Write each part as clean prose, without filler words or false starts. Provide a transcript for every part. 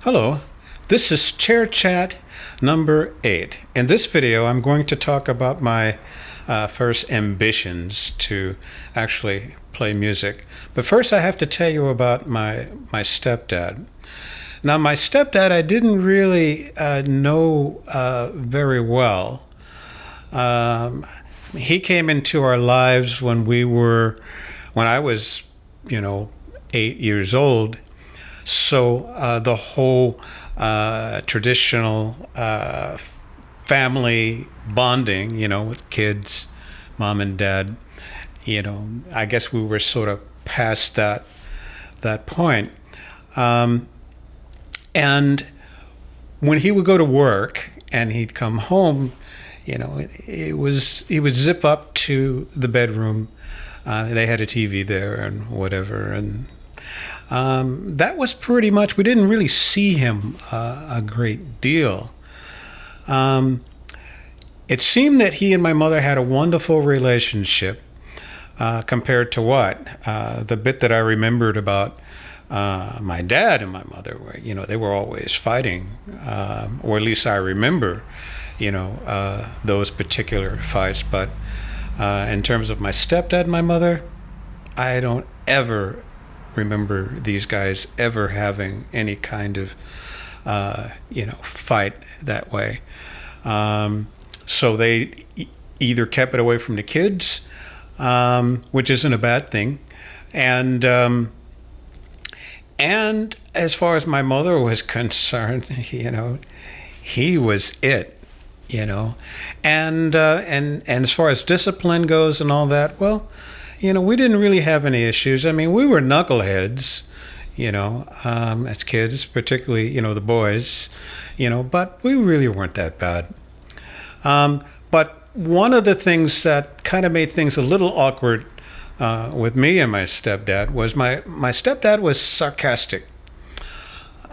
Hello, this is Chair Chat number 8. In this video, I'm going to talk about my first ambitions to actually play music. But first, I have to tell you about my stepdad. Now, my stepdad, I didn't really know very well. He came into our lives when I was, 8 years old. So the whole traditional family bonding, with kids, mom and dad, I guess we were sort of past that point. And when he would go to work and he'd come home, he would zip up to the bedroom. They had a TV there and whatever, and that was pretty much. We didn't really see him a great deal. It seemed that he and my mother had a wonderful relationship compared to the bit that I remembered about my dad and my mother, where they were always fighting, or at least I remember, those particular fights. But in terms of my stepdad and my mother, I don't ever remember these guys ever having any kind of fight that way. So they either kept it away from the kids, which isn't a bad thing, and as far as my mother was concerned, he was it. And as far as discipline goes and all that, well, we didn't really have any issues. I mean, we were knuckleheads, as kids, particularly, the boys, but we really weren't that bad. But one of the things that kind of made things a little awkward with me and my stepdad was my stepdad was sarcastic.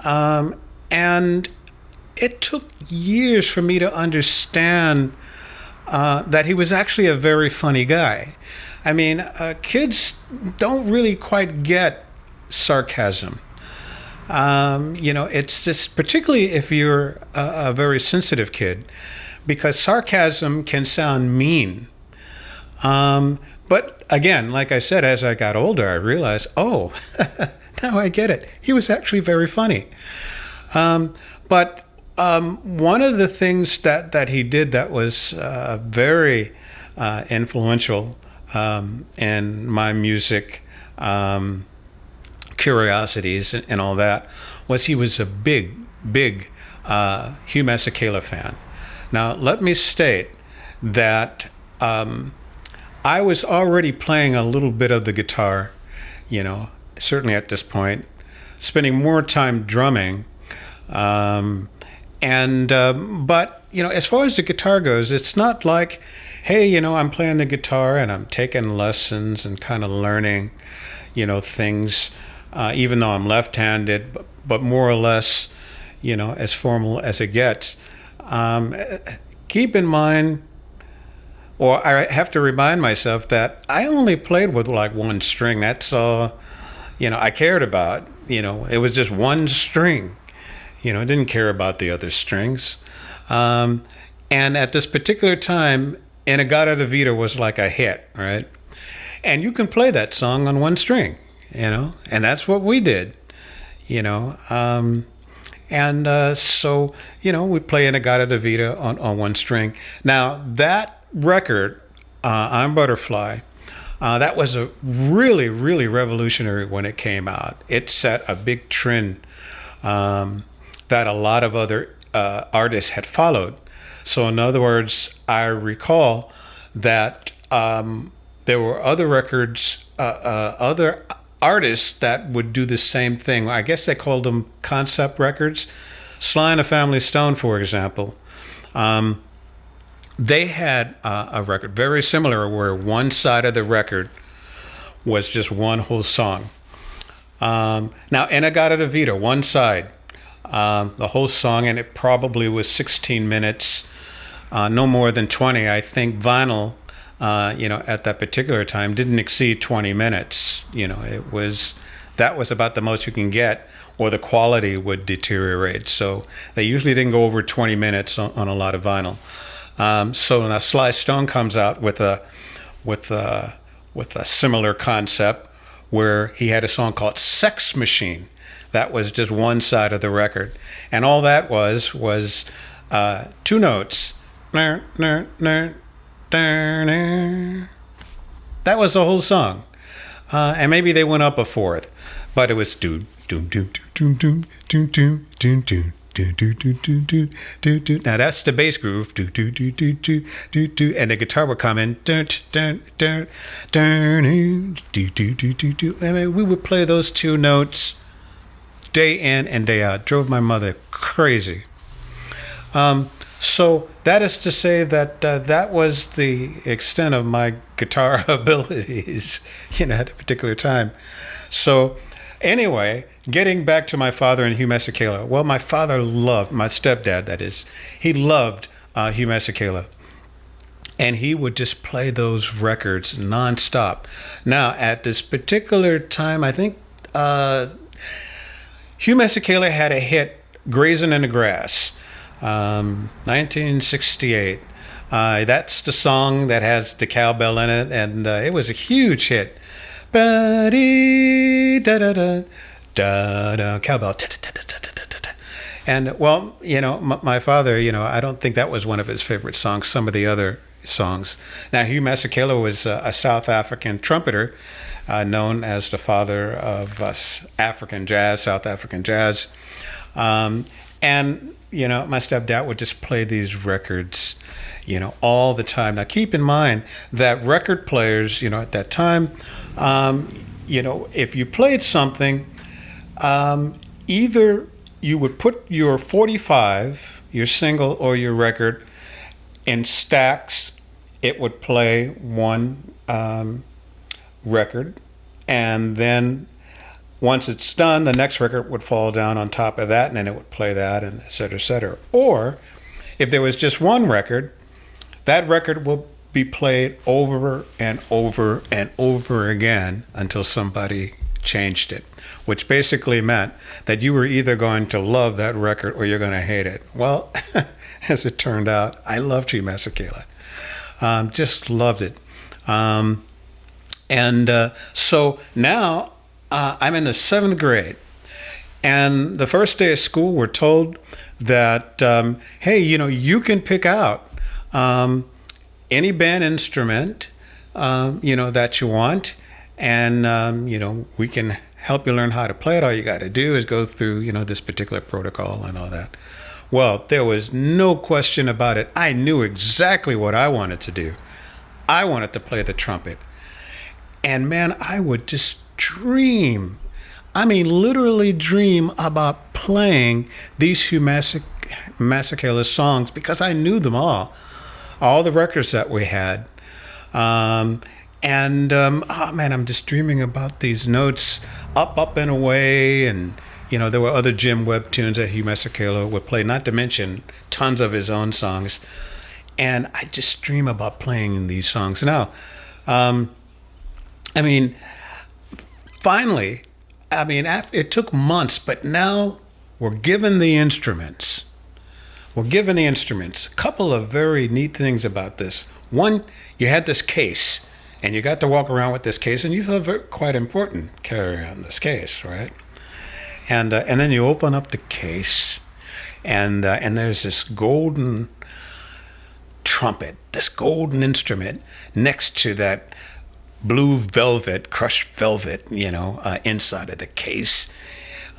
And it took years for me to understand that he was actually a very funny guy. I mean, kids don't really quite get sarcasm. It's just, particularly if you're a very sensitive kid, because sarcasm can sound mean. But again, like I said, as I got older, I realized, oh, now I get it. He was actually very funny. But one of the things that he did that was very influential in my music curiosities and all that was he was a big Hugh Masekela fan. Now, let me state that I was already playing a little bit of the guitar, certainly at this point, spending more time drumming. But as far as the guitar goes, it's not like, hey, I'm playing the guitar and I'm taking lessons and kind of learning, things, even though I'm left-handed, but more or less, as formal as it gets. Keep in mind, or I have to remind myself that I only played with like one string. That's all, I cared about. It was just one string. I didn't care about the other strings. And at this particular time, In-A-Gadda-Da-Vida was like a hit, right? And you can play that song on one string, and that's what we did, So, we'd play In-A-Gadda-Da-Vida on one string. Now, that record, I'm Butterfly, that was a really, really revolutionary when it came out. It set a big trend that a lot of other artists had followed. So in other words, I recall that there were other records, other artists that would do the same thing. I guess they called them concept records. Sly and the Family Stone, for example, they had a record very similar where one side of the record was just one whole song. Now, In-A-Gadda-Da-Vida, one side, the whole song, and it probably was 16 minutes, no more than 20. I think vinyl, at that particular time didn't exceed 20 minutes. That was about the most you can get or the quality would deteriorate. So they usually didn't go over 20 minutes on a lot of vinyl. So now Sly Stone comes out with a similar concept where he had a song called Sex Machine. That was just one side of the record. And all that was two notes. That was the whole song. And maybe they went up a fourth, but it was doom doom doom doom doom doom doom doom doom. Now that's the bass groove, and the guitar would come in. I mean, we would play those two notes day in and day out. Drove my mother crazy. So that is to say that that was the extent of my guitar abilities, at a particular time. So anyway, getting back to my father and Hugh Masekela. Well, my father loved, my stepdad, that is, he loved Hugh Masekela. And he would just play those records nonstop. Now, at this particular time, I think Hugh Masekela had a hit, Grazing in the Grass, 1968. That's the song that has the cowbell in it, and it was a huge hit. Ba-dee-da-da-da, cowbell. And, well, my father, I don't think that was one of his favorite songs, some of the other songs. Now, Hugh Masekela was a South African trumpeter, known as the father of African jazz, South African jazz. And, my stepdad would just play these records, all the time. Now, keep in mind that record players, at that time, if you played something, either you would put your 45, your single or your record, in stacks. It would play one record, and then once it's done, the next record would fall down on top of that, and then it would play that, and et cetera, et cetera. Or if there was just one record, that record will be played over and over and over again until somebody changed it, which basically meant that you were either going to love that record or you're going to hate it. Well, as it turned out, I loved Hugh Masekela. Just loved it. So now I'm in the 7th grade. And the first day of school, we're told that, hey, you can pick out any band instrument, that you want. And, we can help you learn how to play it. All you got to do is go through, this particular protocol and all that. Well, there was no question about it. I knew exactly what I wanted to do. I wanted to play the trumpet. And man, I would just dream. I mean, literally dream about playing these Hugh Masekela songs because I knew them all the records that we had. Oh man, I'm just dreaming about these notes, up and away, and there were other Jim Webb tunes that Hugh Masekela would play, not to mention tons of his own songs. And I just dream about playing these songs. Now, finally, it took months, but now we're given the instruments. A couple of very neat things about this. One, you had this case, and you got to walk around with this case, and you felt quite important carrying around this case, right? And then you open up the case, and there's this golden trumpet, this golden instrument next to that blue velvet, crushed velvet, inside of the case.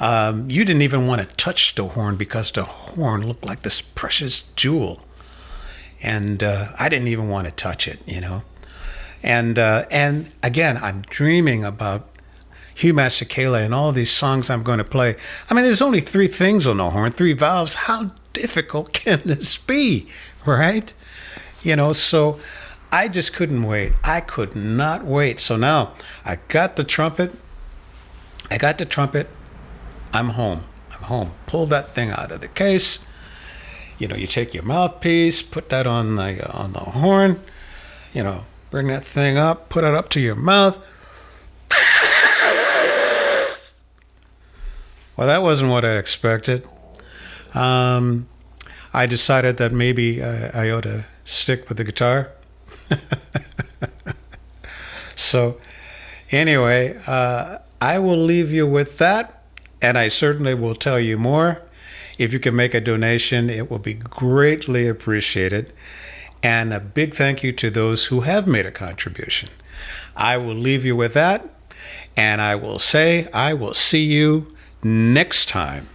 You didn't even want to touch the horn because the horn looked like this precious jewel. And I didn't even want to touch it, And again, I'm dreaming about Hugh Masekela and all these songs I'm going to play. There's only 3 things on the horn, 3 valves. How difficult can this be, right? So I just couldn't wait. I could not wait. So now I got the trumpet. I'm home. Pull that thing out of the case. You take your mouthpiece, put that on the horn. Bring that thing up, put it up to your mouth. Well, that wasn't what I expected. Um, I decided that maybe I ought to stick with the guitar. So, anyway, I will leave you with that, and I certainly will tell you more. If you can make a donation, it will be greatly appreciated. And a big thank you to those who have made a contribution. I will leave you with that, and I will say I will see you next time.